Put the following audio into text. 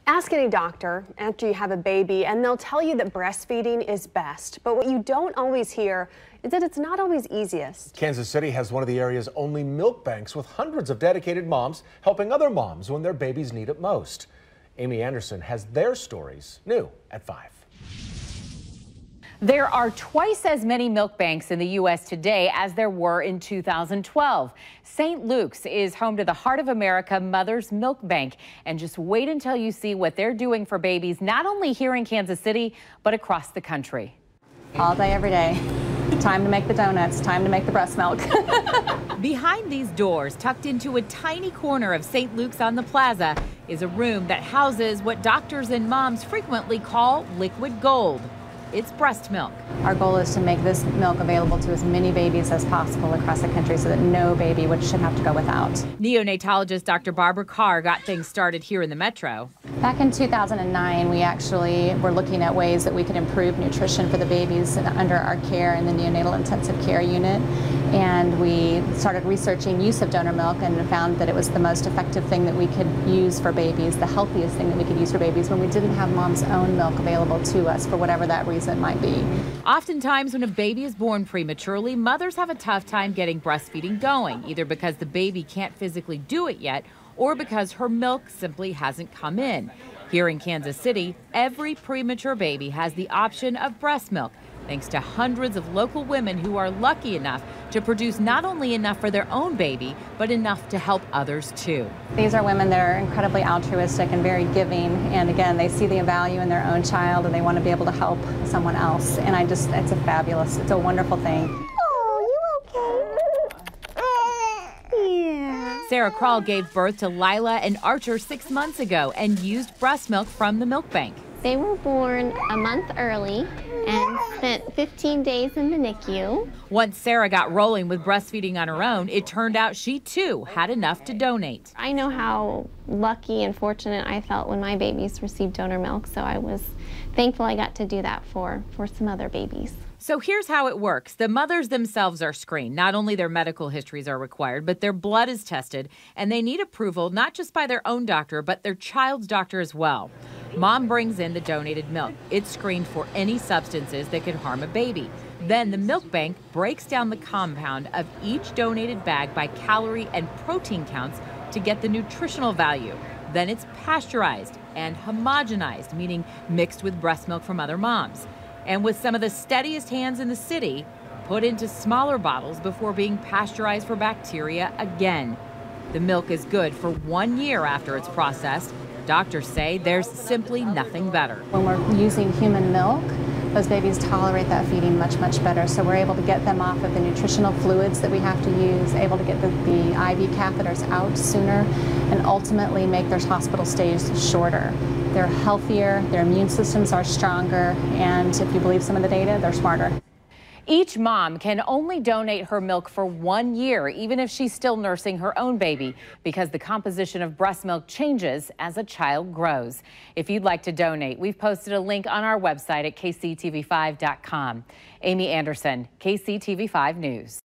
Ask any doctor after you have a baby and they'll tell you that breastfeeding is best. But what you don't always hear is that it's not always easiest. Kansas City has one of the area's only milk banks with hundreds of dedicated moms helping other moms when their babies need it most. Amy Anderson has their stories new at 5. There are twice as many milk banks in the U.S. today as there were in 2012. St. Luke's is home to the Heart of America Mother's Milk Bank. And just wait until you see what they're doing for babies, not only here in Kansas City, but across the country. All day, every day. Time to make the donuts, time to make the breast milk. Behind these doors, tucked into a tiny corner of St. Luke's on the plaza, is a room that houses what doctors and moms frequently call liquid gold. It's breast milk. Our goal is to make this milk available to as many babies as possible across the country so that no baby should have to go without. Neonatologist Dr. Barbara Carr got things started here in the metro. Back in 2009, we actually were looking at ways that we could improve nutrition for the babies under our care in the neonatal intensive care unit. And we started researching use of donor milk and found that it was the most effective thing that we could use for babies, the healthiest thing that we could use for babies when we didn't have mom's own milk available to us for whatever that reason might be. Oftentimes when a baby is born prematurely, mothers have a tough time getting breastfeeding going, either because the baby can't physically do it yet or because her milk simply hasn't come in. Here in Kansas City, every premature baby has the option of breast milk, thanks to hundreds of local women who are lucky enough to produce not only enough for their own baby, but enough to help others too. These are women that are incredibly altruistic and very giving, and again, they see the value in their own child and they want to be able to help someone else. And it's a wonderful thing. Sarah Krall gave birth to Lila and Archer 6 months ago and used breast milk from the milk bank. They were born a month early and spent 15 days in the NICU. Once Sarah got rolling with breastfeeding on her own, it turned out she too had enough to donate. I know how lucky and fortunate I felt when my babies received donor milk, so I was thankful I got to do that for some other babies. So here's how it works. The mothers themselves are screened. Not only their medical histories are required, but their blood is tested, and they need approval not just by their own doctor, but their child's doctor as well. Mom brings in the donated milk. It's screened for any substances that could harm a baby. Then the milk bank breaks down the compound of each donated bag by calorie and protein counts to get the nutritional value. Then it's pasteurized and homogenized, meaning mixed with breast milk from other moms. And with some of the steadiest hands in the city, put into smaller bottles before being pasteurized for bacteria again. The milk is good for 1 year after it's processed. Doctors say there's simply nothing better. When we're using human milk, those babies tolerate that feeding much, much better. So we're able to get them off of the nutritional fluids that we have to use, able to get the IV catheters out sooner, and ultimately make their hospital stays shorter. They're healthier, their immune systems are stronger, and if you believe some of the data, they're smarter. Each mom can only donate her milk for 1 year, even if she's still nursing her own baby, because the composition of breast milk changes as a child grows. If you'd like to donate, we've posted a link on our website at kctv5.com. Amy Anderson, KCTV5 News.